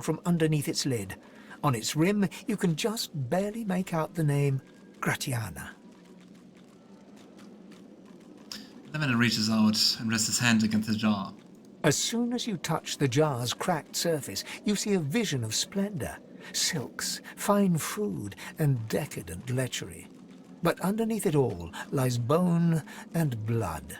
from underneath its lid. On its rim, you can just barely make out the name Gratiana. Lavender reaches out and rests his hand against the jar. As soon as you touch the jar's cracked surface, you see a vision of splendor, silks, fine food, and decadent lechery. But underneath it all lies bone and blood.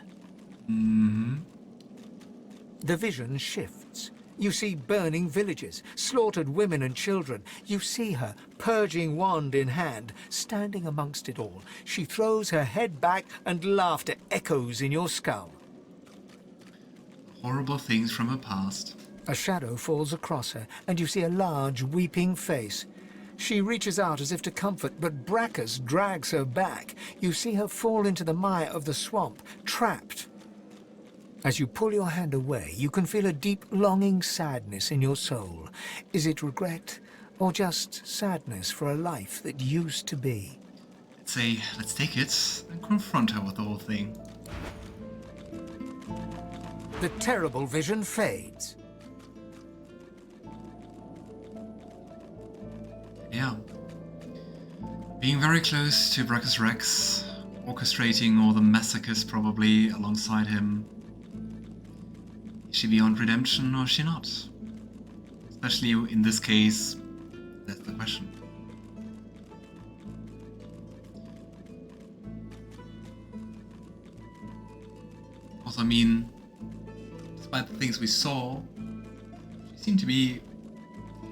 The vision shifts. You see burning villages, slaughtered women and children. You see her, purging wand in hand, standing amongst it all. She throws her head back and laughter echoes in your skull. Horrible things from her past. A shadow falls across her, and you see a large, weeping face. She reaches out as if to comfort, but Brachus drags her back. You see her fall into the mire of the swamp, trapped. As you pull your hand away, you can feel a deep, longing sadness in your soul. Is it regret, or just sadness for a life that used to be? Let's take it and confront her with the whole thing. The terrible vision fades. Yeah. Being very close to Brachus Rex, orchestrating all the massacres probably alongside him. Is she beyond redemption or is she not? Especially in this case, that's the question. Also, I mean, despite the things we saw, she seemed to be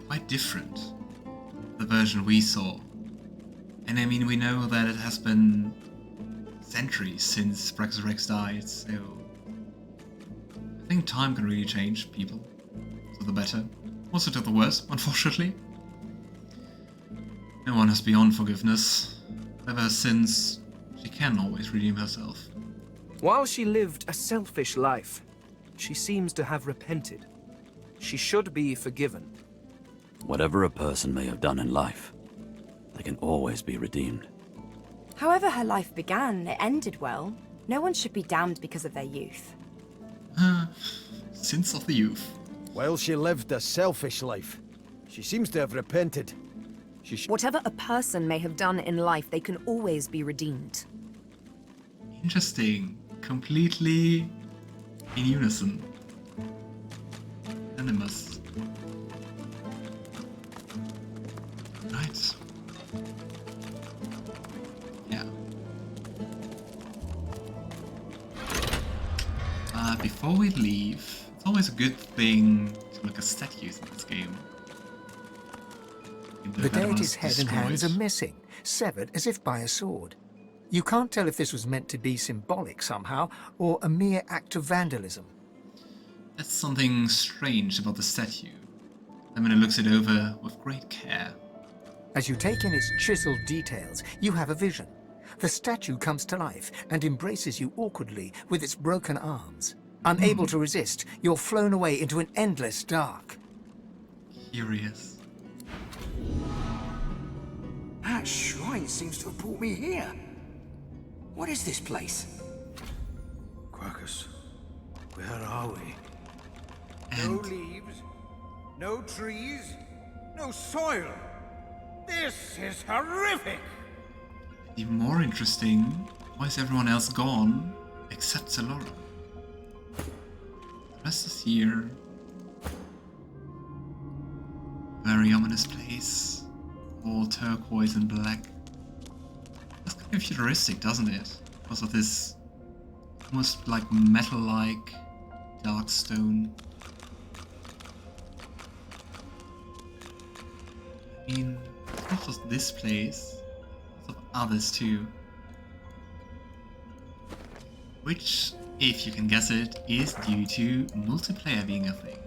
quite different. The version we saw. And I mean, we know that it has been centuries since Brachus Rex died, so I think time can really change people for the better, also to the worse, unfortunately. No one is beyond forgiveness. Ever since, she can always redeem herself. While she lived a selfish life, she seems to have repented. She should be forgiven. Whatever a person may have done in life, they can always be redeemed. However her life began, it ended well. No one should be damned because of their youth. Sins of the youth. Well, she lived a selfish life. She seems to have repented. Whatever a person may have done in life, they can always be redeemed. Interesting. Completely in unison. Animus. Right. Yeah. Before we leave, it's always a good thing to look at statues in this game. The deity's head and hands are missing, severed as if by a sword. You can't tell if this was meant to be symbolic somehow, or a mere act of vandalism. That's something strange about the statue. Lavender looks it over with great care. As you take in its chiseled details, you have a vision. The statue comes to life and embraces you awkwardly with its broken arms. Unable to resist, you're flown away into an endless dark. Curious. That shrine seems to have brought me here. What is this place? Quackus, where are we? No leaves, no trees, no soil. This is horrific! Even more interesting, why is everyone else gone except Zelora? The rest is here. Very ominous place. All turquoise and black. That's kind of futuristic, doesn't it? Because of this almost like metal-like dark stone. I mean, it's not just this place, lots of others too. Which, if you can guess it, is due to multiplayer being a thing.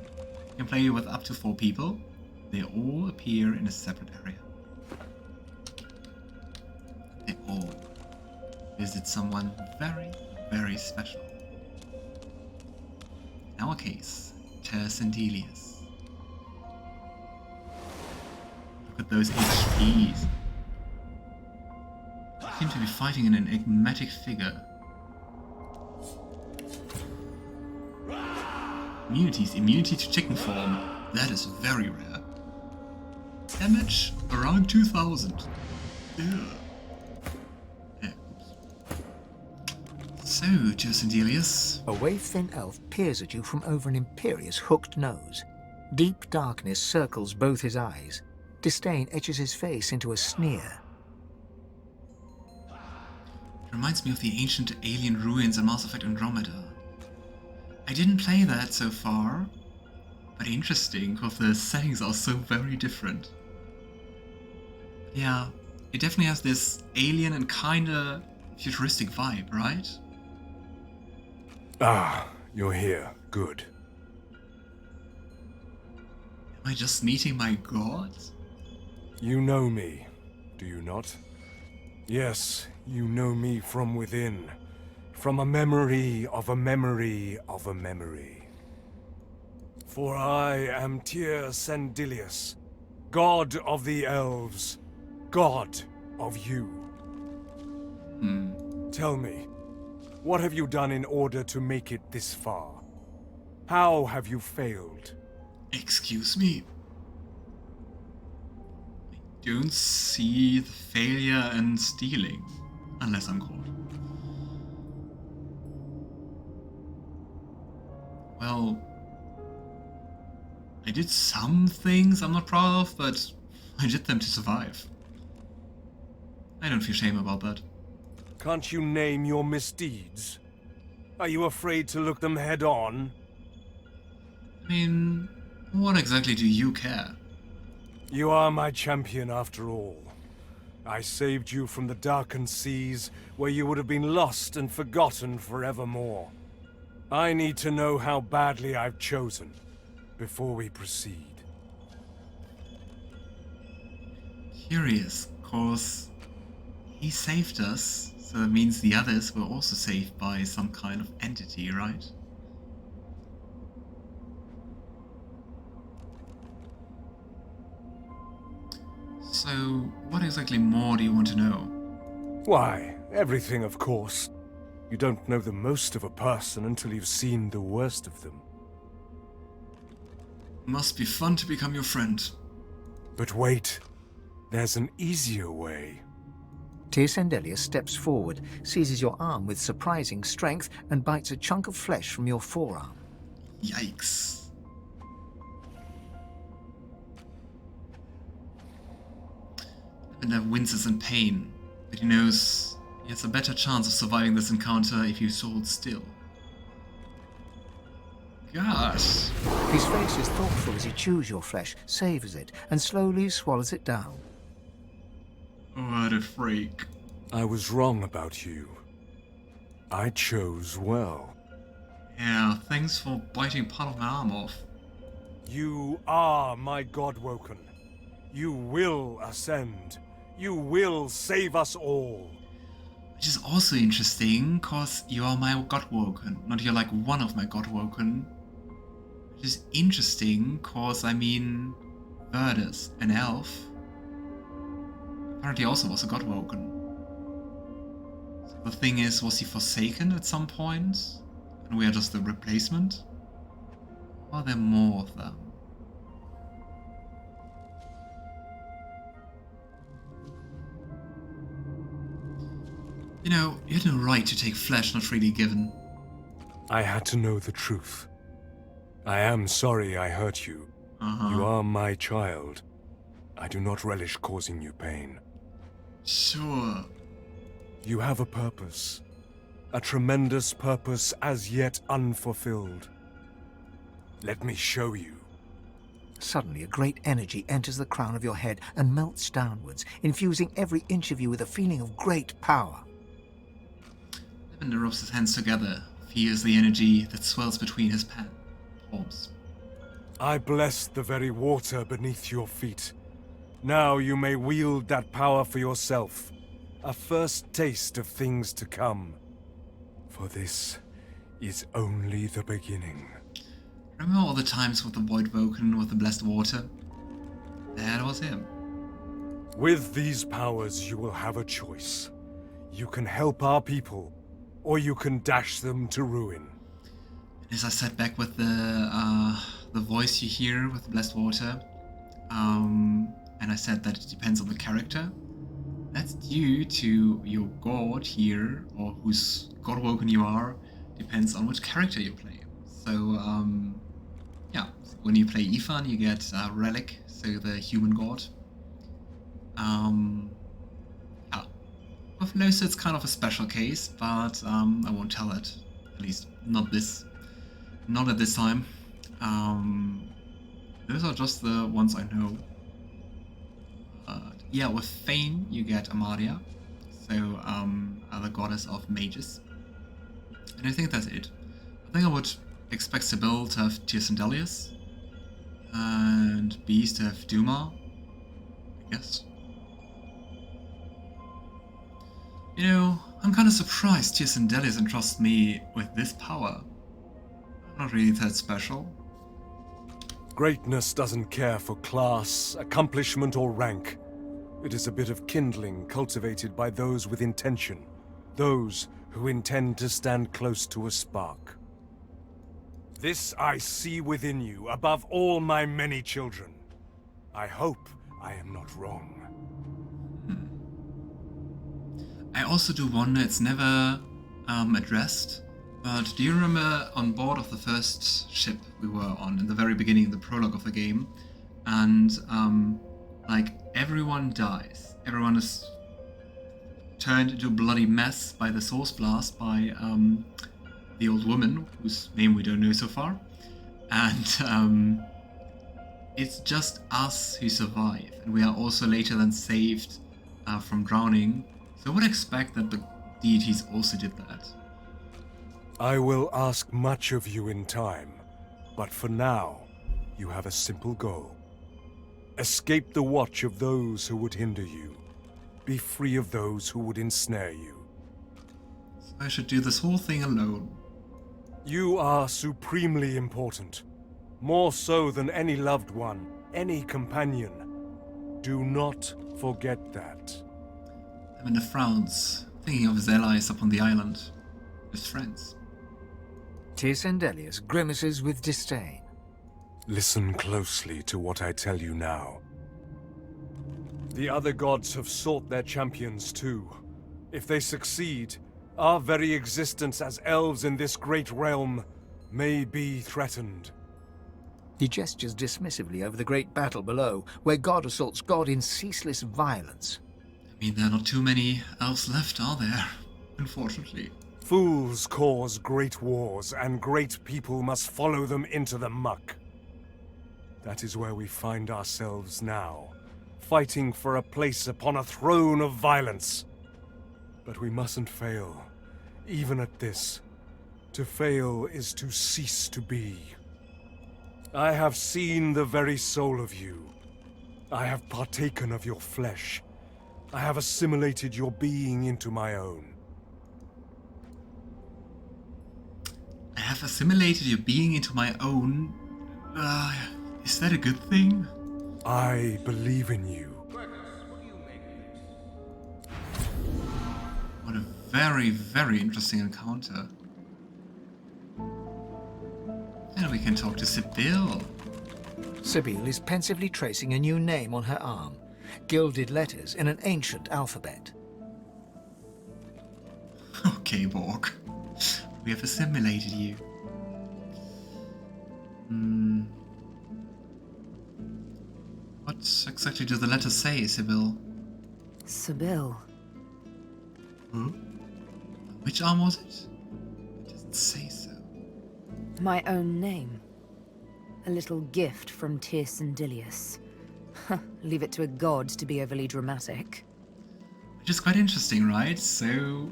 You can play with up to 4 people. They all appear in a separate area. They all visit someone very, very special. In our case, Tir-Cendelius. Look at those HPs. They seem to be fighting an enigmatic figure. Immunity to chicken form. That is very rare. Damage around 2000. Yeah. So, Tir-Cendelius. A wave-thin elf peers at you from over an imperious hooked nose. Deep darkness circles both his eyes. Disdain etches his face into a sneer. It reminds me of the ancient alien ruins in Mass Effect Andromeda. I didn't play that so far, but interesting because the settings are so very different. Yeah, it definitely has this alien and kinda futuristic vibe, right? Ah, you're here. Good. Am I just meeting my god? You know me, do you not? Yes, you know me from within. From a memory of a memory of a memory. For I am Tir-Cendelius, god of the elves, god of you. Tell me, what have you done in order to make it this far? How have you failed? Excuse me? I don't see the failure in stealing, unless I'm caught. Well, I did some things I'm not proud of, but I did them to survive. I don't feel shame about that. Can't you name your misdeeds? Are you afraid to look them head on? I mean, what exactly do you care? You are my champion after all. I saved you from the darkened seas where you would have been lost and forgotten forevermore. I need to know how badly I've chosen before we proceed. Curious, cause he saved us, so that means the others were also saved by some kind of entity, right? So, what exactly more do you want to know? Why, everything, of course. You don't know the most of a person until you've seen the worst of them. Must be fun to become your friend. But wait, there's an easier way. Tir-Cendelius steps forward, seizes your arm with surprising strength, and bites a chunk of flesh from your forearm. Yikes. Lavender winces in pain, but he knows he has a better chance of surviving this encounter if you hold still. Gosh. His face is thoughtful as he chews your flesh, savors it, and slowly swallows it down. What a freak. I was wrong about you. I chose well. Yeah, thanks for biting part of my arm off. You are my Godwoken. You will ascend. You will save us all. Which is also interesting, cause you are my Godwoken, not you're like one of my Godwoken. Which is interesting, cause I mean, Bard Lohse, an elf, apparently also was a Godwoken. So the thing is, was he forsaken at some point? And we are just the replacement? Or are there more of them? You know, you had no right to take flesh not freely given. I had to know the truth. I am sorry I hurt you. You are my child. I do not relish causing you pain. Sure. You have a purpose. A tremendous purpose as yet unfulfilled. Let me show you. Suddenly, a great energy enters the crown of your head and melts downwards, infusing every inch of you with a feeling of great power. Lavender rubs his hands together, feels the energy that swells between his palms. I bless the very water beneath your feet. Now you may wield that power for yourself. A first taste of things to come. For this is only the beginning. Remember all the times with the Void Woken with the blessed water? That was him. With these powers, you will have a choice. You can help our people, or you can dash them to ruin. As I sat back with the voice you hear with the blessed water, and I said that it depends on the character, that's due to your god here, or whose god-woken you are, depends on which character you play. So, yeah, when you play Ifan, you get Relic, so the human god. Yeah, with Lohse it's kind of a special case, but I won't tell it, at least not at this time. Those are just the ones I know. Yeah, with Fane you get Amadia, so the goddess of mages. And I think that's it. I think I would expect Sebille to have Tir-Cendelius, and Beast to have Duma, I guess. You know, I'm kind of surprised Tir-Cendelius entrusts me with this power. I'm not really that special. Greatness doesn't care for class, accomplishment, or rank. It is a bit of kindling cultivated by those with intention, those who intend to stand close to a spark. This I see within you, above all my many children. I hope I am not wrong. I also do wonder, it's never addressed, but do you remember on board of the first ship we were on, in the very beginning, in the prologue of the game, and like everyone dies, everyone is turned into a bloody mess by the source blast by the old woman, whose name we don't know so far, and it's just us who survive, and we are also later then saved from drowning. So I would expect that the deities also did that. I will ask much of you in time, but for now, you have a simple goal. Escape the watch of those who would hinder you. Be free of those who would ensnare you. So I should do this whole thing alone. You are supremely important. More so than any loved one, any companion. Do not forget that. Lavender frowns, thinking of his allies upon the island, his friends. Tir-Cendelius grimaces with disdain. Listen closely to what I tell you now. The other gods have sought their champions too. If they succeed, our very existence as elves in this great realm may be threatened. He gestures dismissively over the great battle below, where god assaults god in ceaseless violence. I mean, there are not too many elves left, are there? Unfortunately. Fools cause great wars, and great people must follow them into the muck. That is where we find ourselves now, fighting for a place upon a throne of violence. But we mustn't fail, even at this. To fail is to cease to be. I have seen the very soul of you. I have partaken of your flesh. I have assimilated your being into my own. I have assimilated your being into my own. Is that a good thing? I believe in you. What a very, very interesting encounter. And we can talk to Sebille. Sebille is pensively tracing a new name on her arm, gilded letters in an ancient alphabet. Okay, Borg. We have assimilated you. What exactly do the letters say, Sebille? Sebille. Huh? Which arm was it? It doesn't say so. My own name. A little gift from Tir-Cendelius. Leave it to a god to be overly dramatic. Which is quite interesting, right? So,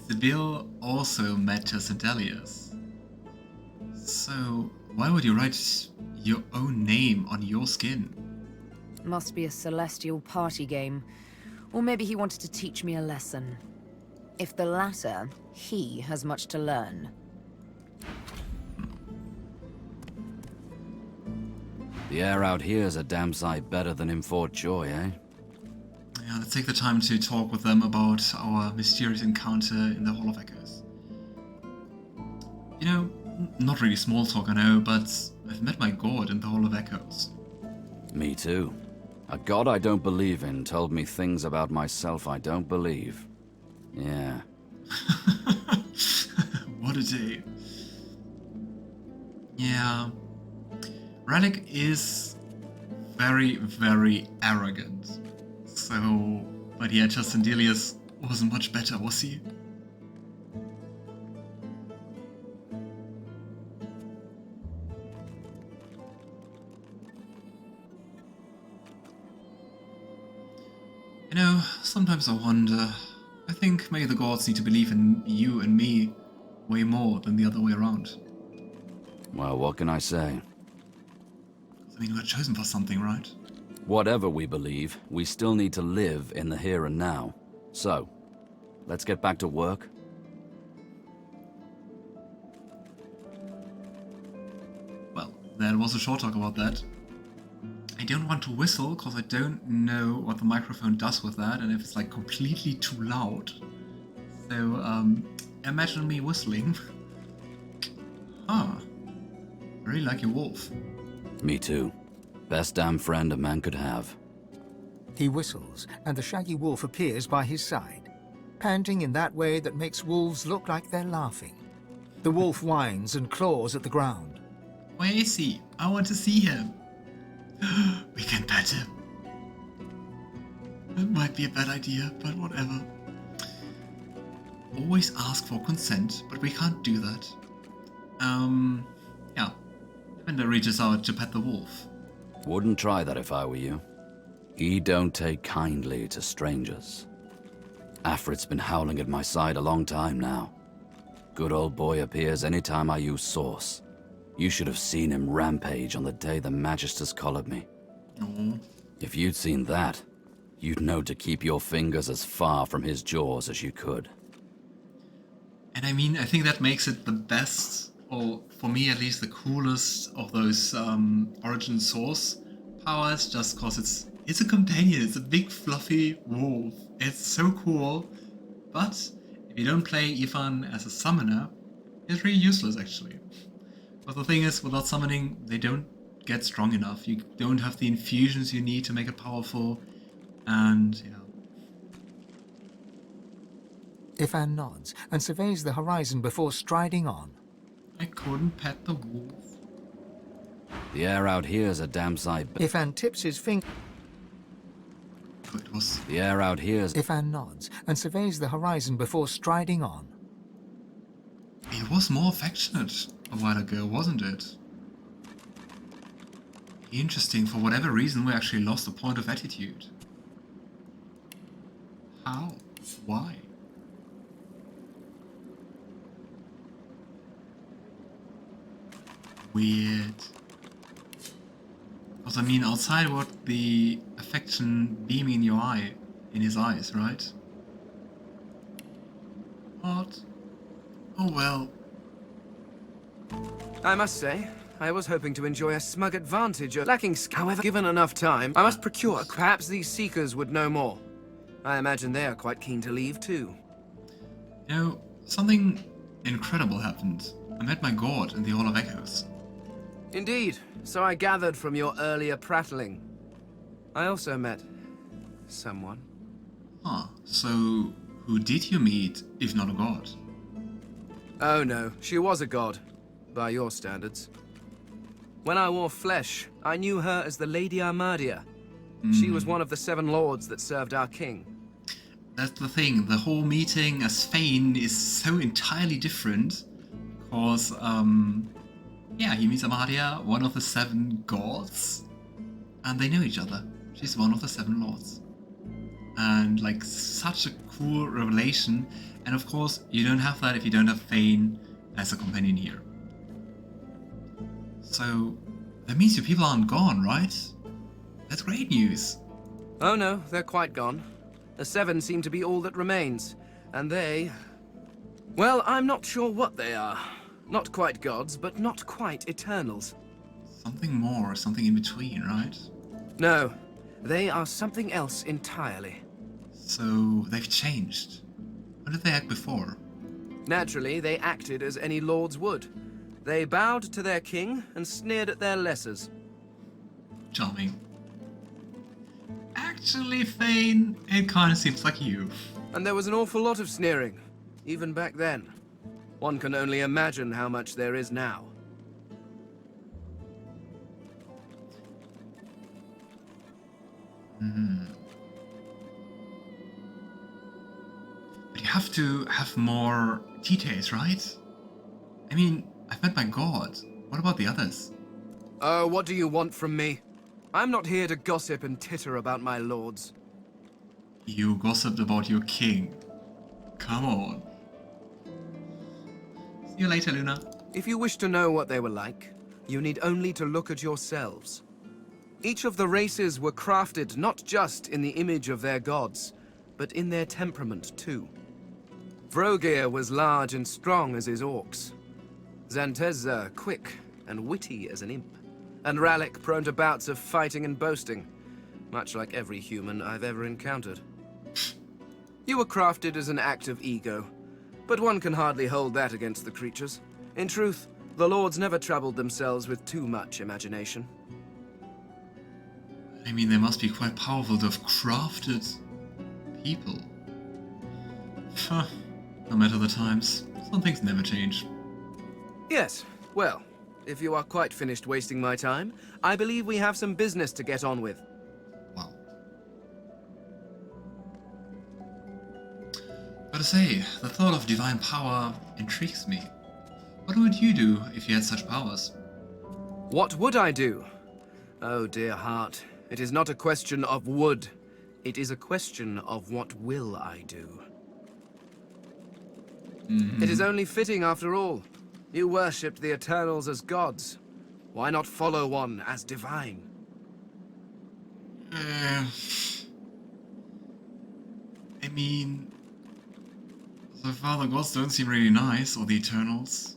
Sebille also met Tir-Cendelius. So, why would you write your own name on your skin? Must be a celestial party game. Or maybe he wanted to teach me a lesson. If the latter, he has much to learn. The air out here is a damn sight better than in Fort Joy, eh? Yeah, let's take the time to talk with them about our mysterious encounter in the Hall of Echoes. You know, not really small talk, I know, but I've met my god in the Hall of Echoes. Me too. A god I don't believe in told me things about myself I don't believe. Yeah. What a day. Yeah. Relic is very, very arrogant. So, but yeah, Tir-Cendelius wasn't much better, was he? You know, sometimes I wonder. I think maybe the gods need to believe in you and me way more than the other way around. Well, what can I say? I mean, we're chosen for something, right? Whatever we believe, we still need to live in the here and now. So, let's get back to work. Well, that was a short talk about that. I don't want to whistle, because I don't know what the microphone does with that, and if it's like completely too loud. So, imagine me whistling. Ah, I really like your wolf. Me too. Best damn friend a man could have. He whistles, and the shaggy wolf appears by his side, panting in that way that makes wolves look like they're laughing. The wolf whines and claws at the ground. Where is he? I want to see him. We can pet him. That might be a bad idea, but whatever. Always ask for consent, but we can't do that. Yeah. Lavender reaches out to pet the wolf. Wouldn't try that if I were you. He don't take kindly to strangers. Afrit's been howling at my side a long time now. Good old boy appears anytime I use Source. You should have seen him rampage on the day the Magisters collared me. Oh. If you'd seen that, you'd know to keep your fingers as far from his jaws as you could. And I mean, I think that makes it the best, or for me at least, the coolest of those origin source powers, just because it's a companion, it's a big fluffy wolf. It's so cool, but if you don't play Ifan as a summoner, it's really useless actually. But the thing is, without summoning, they don't get strong enough. You don't have the infusions you need to make it powerful, and you know. Ifan nods and surveys the horizon before striding on. I couldn't pet the wolf. The air out here's a damn sight. Ifan tips his finger. It was. The air out here's. Ifan nods and surveys the horizon before striding on. It was more affectionate a while ago, wasn't it? Interesting. For whatever reason, we actually lost a point of attitude. How? Why? Weird. Because I mean, outside what the affection beaming in your eye, in his eyes, right? What? Oh well. I must say, I was hoping to enjoy a smug advantage of lacking however, given enough time, I must procure. Perhaps these seekers would know more. I imagine they are quite keen to leave too. You know, something incredible happened. I met my god in the Hall of Echoes. Indeed, so I gathered from your earlier prattling. I also met someone. Ah, so who did you meet, if not a god? Oh no, she was a god, by your standards. When I wore flesh, I knew her as the Lady Armadia. She was one of the 7 lords that served our king. That's the thing, the whole meeting as Fane is so entirely different, because, yeah, he meets Armadia, one of the 7 gods, and they know each other. She's one of the 7 lords. And, like, such a cool revelation, and of course, you don't have that if you don't have Fane as a companion here. So, that means your people aren't gone, right? That's great news. Oh no, they're quite gone. The 7 seem to be all that remains, and they... Well, I'm not sure what they are. Not quite gods, but not quite Eternals. Something more, something in between, right? No, they are something else entirely. So, they've changed. How did they act before? Naturally, they acted as any lords would. They bowed to their king and sneered at their lessers. Charming. Actually, Fane, it kind of seems like you. And there was an awful lot of sneering, even back then. One can only imagine how much there is now. But you have to have more details, right? I mean, I've met my god. What about the others? Oh, what do you want from me? I'm not here to gossip and titter about my lords. You gossiped about your king. Come on. See you later, Luna. If you wish to know what they were like, you need only to look at yourselves. Each of the races were crafted not just in the image of their gods, but in their temperament too. Vrogir was large and strong as his orcs. Zantezza quick and witty as an imp. And Rallic prone to bouts of fighting and boasting, much like every human I've ever encountered. You were crafted as an act of ego, but one can hardly hold that against the creatures. In truth, the lords never troubled themselves with too much imagination. I mean, they must be quite powerful to have crafted people. No matter the times, some things never change. Yes, well, if you are quite finished wasting my time, I believe we have some business to get on with. Wow. Gotta say, the thought of divine power intrigues me. What would you do if you had such powers? What would I do? Oh, dear heart, it is not a question of would. It is a question of what will I do. It is only fitting after all. You worshipped the Eternals as gods. Why not follow one as divine? I mean, so far the gods don't seem really nice, or the Eternals.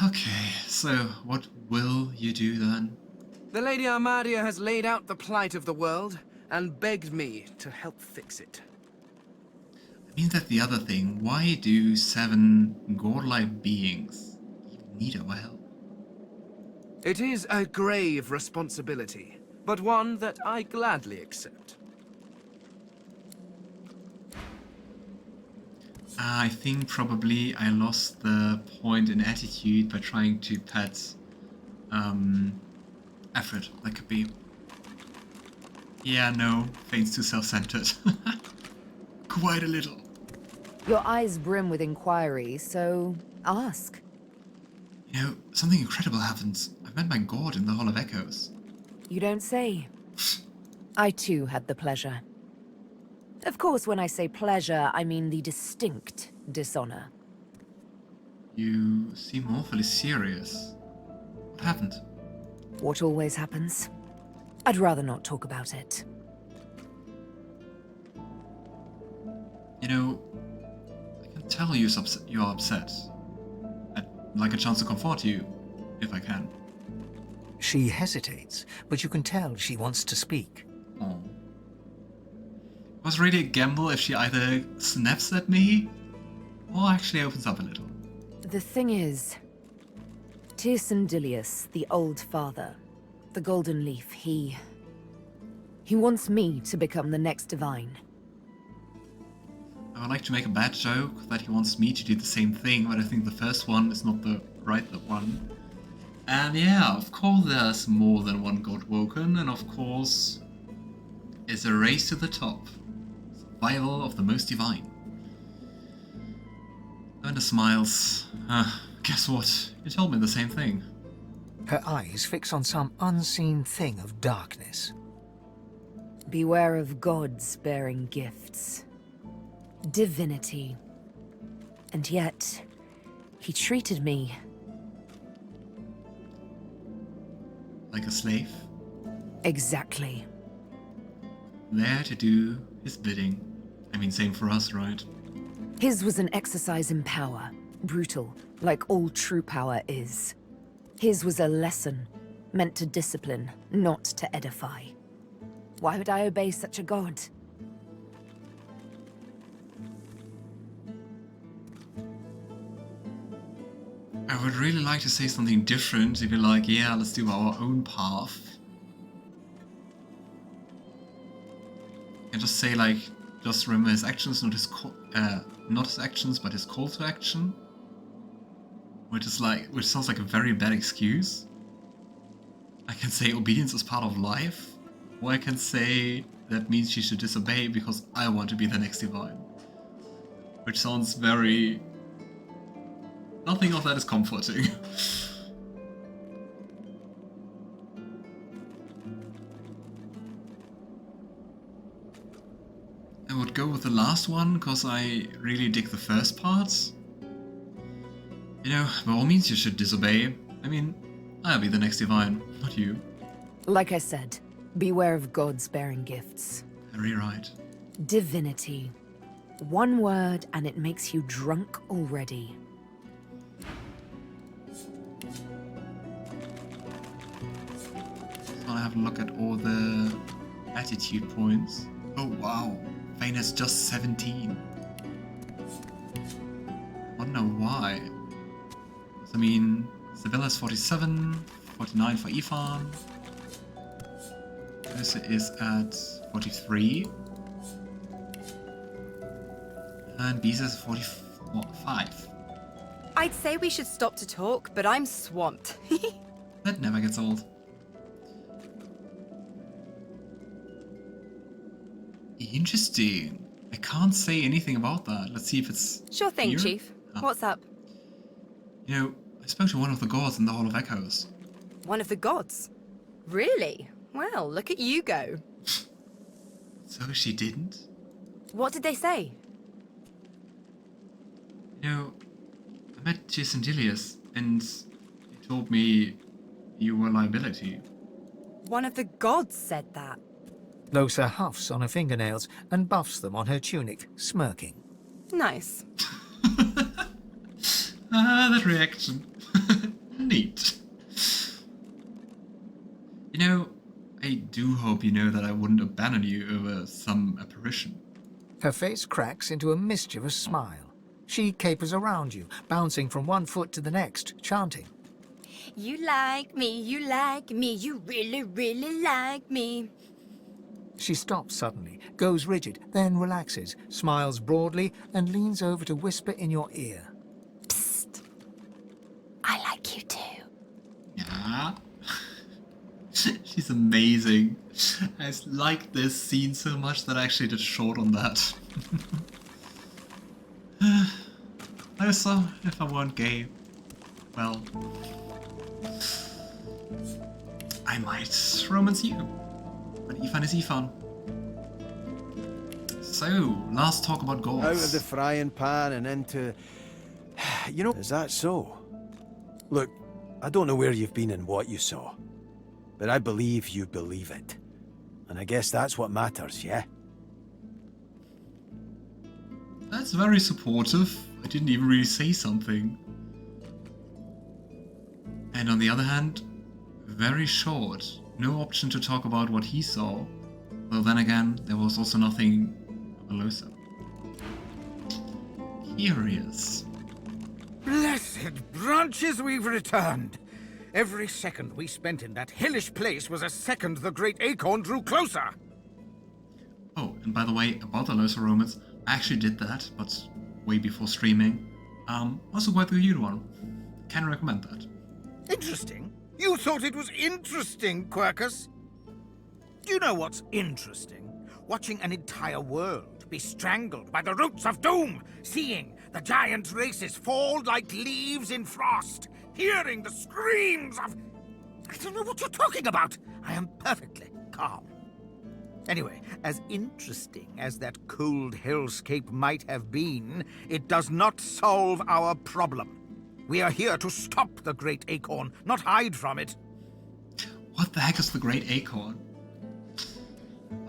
Okay, so what will you do then? The Lady Armadia has laid out the plight of the world and begged me to help fix it. I mean that the other thing, why do 7 godlike beings even need our help? It is a grave responsibility, but one that I gladly accept. I think probably I lost the point in attitude by trying to pet effort. That could be. Yeah, no, Fane's too self-centered. Quite a little. Your eyes brim with inquiry, so ask. You know, something incredible happened. I've met my god in the Hall of Echoes. You don't say. I too had the pleasure. Of course, when I say pleasure, I mean the distinct dishonor. You seem awfully serious. What happened? What always happens. I'd rather not talk about it. You know, I can tell you're upset. I'd like a chance to comfort you, if I can. She hesitates, but you can tell she wants to speak. Oh. It was really a gamble if she either snaps at me, or actually opens up a little. The thing is, Tir-Cendelius, the old father, the Golden Leaf, he wants me to become the next divine. I would like to make a bad joke that he wants me to do the same thing, but I think the first one is not the right one. And yeah, of course there's more than one God Woken, and of course it's a race to the top. Survival of the most divine. Lavender smiles. Guess what? You told me the same thing. Her eyes fix on some unseen thing of darkness. Beware of gods bearing gifts. Divinity. And yet, he treated me Like a slave? exactly. There to do his bidding. I mean, same for us, right? His was an exercise in power, brutal, like all true power is. His was a lesson, meant to discipline, not to edify. Why would I obey such a god? I would really like to say something different, to be like, yeah, let's do our own path. can just say like, just remember his actions, not his actions, but his call to action. Which sounds like a very bad excuse. I can say obedience is part of life, or I can say that means she should disobey because I want to be the next divine. Which sounds very... Nothing of that is comforting. I would go with the last one, because I really dig the first part. You know, by all means you should disobey. I mean, I'll be the next divine, not you. Like I said, beware of gods bearing gifts. Very right. Divinity. One word and it makes you drunk already. I'll have a look at all the attitude points. Oh wow, Fane has just 17. I don't know why. I mean, Sebille has 47, 49 for Ifan. Lohse is at 43. And Beast is 45. I'd say we should stop to talk, but I'm swamped. That never gets old. Interesting. I can't say anything about that. Let's see if it's Sure thing, here. Chief. Ah. What's up? You know, I spoke to one of the gods in the Hall of Echoes. One of the gods? Really? Well, look at you go. So she didn't? What did they say? You know, I met Tir-Cendelius, and he told me you were a liability. One of the gods said that. Lohse huffs on her fingernails and buffs them on her tunic, smirking. Nice. Ah, that reaction. Neat. You know, I do hope you know that I wouldn't abandon you over some apparition. Her face cracks into a mischievous smile. She capers around you, bouncing from one foot to the next, chanting. You like me, you really, really like me. She stops suddenly, goes rigid, then relaxes, smiles broadly, and leans over to whisper in your ear. Psst. I like you too. Yeah. She's amazing. I like this scene so much that I actually did short on that. Also, if I weren't gay, well, I might romance you. But Ifan is Ifan. So, last talk about goals. Out of the frying pan and into... You know, is that so? Look, I don't know where you've been and what you saw. But I believe you believe it. And I guess that's what matters, yeah? That's very supportive. I didn't even really say something. And on the other hand, very short. No option to talk about what he saw. Well, then again, there was also nothing about Lohse. Curious. Blessed branches, we've returned. Every second we spent in that hellish place was a second the great acorn drew closer. Oh, and by the way, about the Lohse romance, I actually did that, but way before streaming. Also quite a good one. Can recommend that. Interesting? You thought it was interesting, Quercus? Do you know what's interesting? Watching an entire world be strangled by the roots of doom, seeing the giant races fall like leaves in frost, hearing the screams of... I don't know what you're talking about. I am perfectly calm. Anyway, as interesting as that cold hellscape might have been, it does not solve our problem. We are here to stop the Great Acorn, not hide from it. What the heck is the Great Acorn?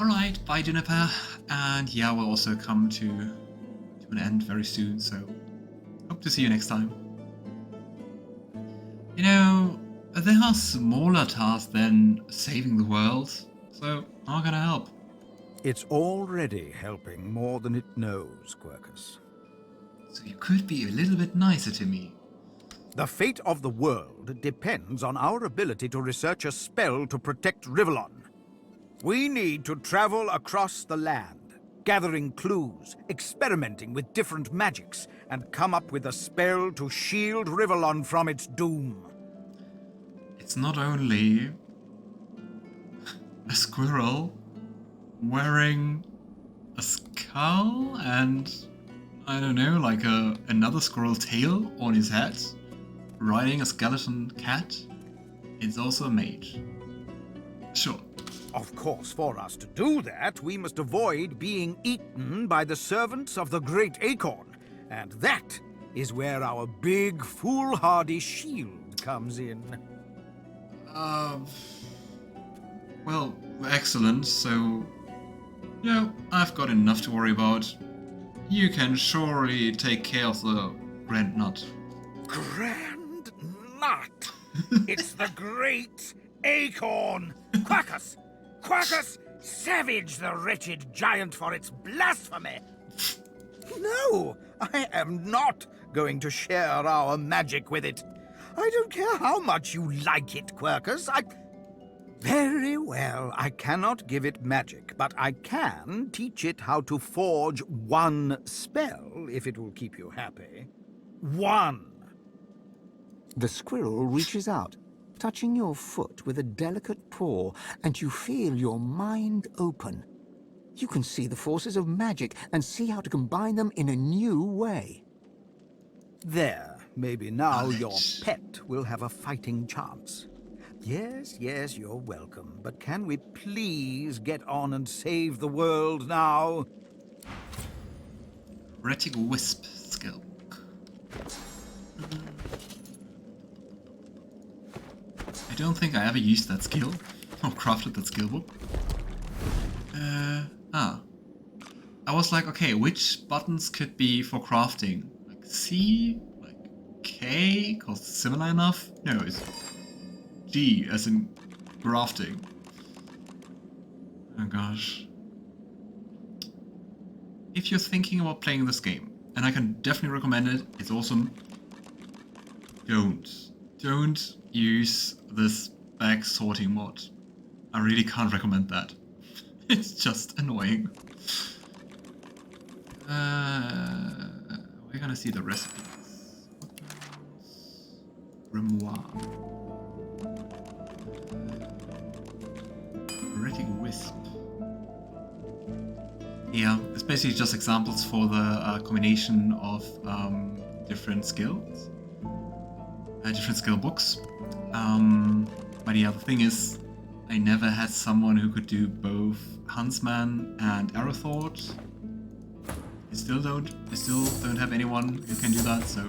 Alright, bye Juniper. And yeah, we'll also come to an end very soon, so hope to see you next time. You know, there are smaller tasks than saving the world, so how can I help? It's already helping more than it knows, Quercus. So you could be a little bit nicer to me. The fate of the world depends on our ability to research a spell to protect Rivellon. We need to travel across the land, gathering clues, experimenting with different magics, and come up with a spell to shield Rivellon from its doom. It's not only a squirrel wearing a skull and, I don't know, like another squirrel tail on his head, riding a skeleton cat. It's also a mage. Sure. Of course, for us to do that, we must avoid being eaten by the servants of the Great Acorn. And that is where our big, foolhardy shield comes in. Well, excellent. So, I've got enough to worry about. You can surely take care of the Grand Nut. Grand Nut! It's the Great Acorn! Quackus! Quackus! Savage the wretched giant for its blasphemy! No! I am not going to share our magic with it. I don't care how much you like it, Quercus. Very well, I cannot give it magic, but I can teach it how to forge one spell, if it will keep you happy. One! The squirrel reaches out, touching your foot with a delicate paw, and you feel your mind open. You can see the forces of magic and see how to combine them in a new way. There, maybe now your pet will have a fighting chance. Yes, you're welcome, but can we please get on and save the world now? Retic Wisp skill. I don't think I ever used that skill, or crafted that skill book. I was like, okay, which buttons could be for crafting? Like C? Like K? Cause it's similar enough? No, it's G, as in grafting. Oh gosh. If you're thinking about playing this game, and I can definitely recommend it, it's awesome, don't use this bag sorting mod. I really can't recommend that. It's just annoying. We're gonna see the recipes. Grimoire. Retic Wisp. Yeah, it's basically just examples for the combination of different skills. Different skill books. But yeah, the thing is, I never had someone who could do both Huntsman and Arrowthorpe. I still don't have anyone who can do that, so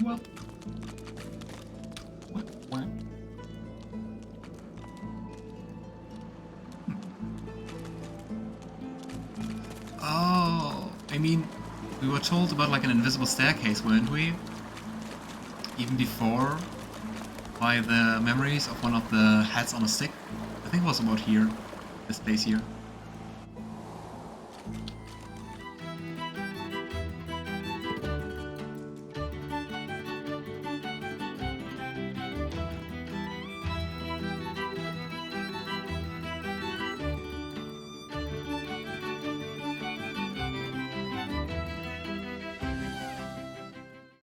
well. What? Oh, I mean, we were told about like an invisible staircase, weren't we? Even before, by the memories of one of the hats on a stick. I think it was about here, this place here.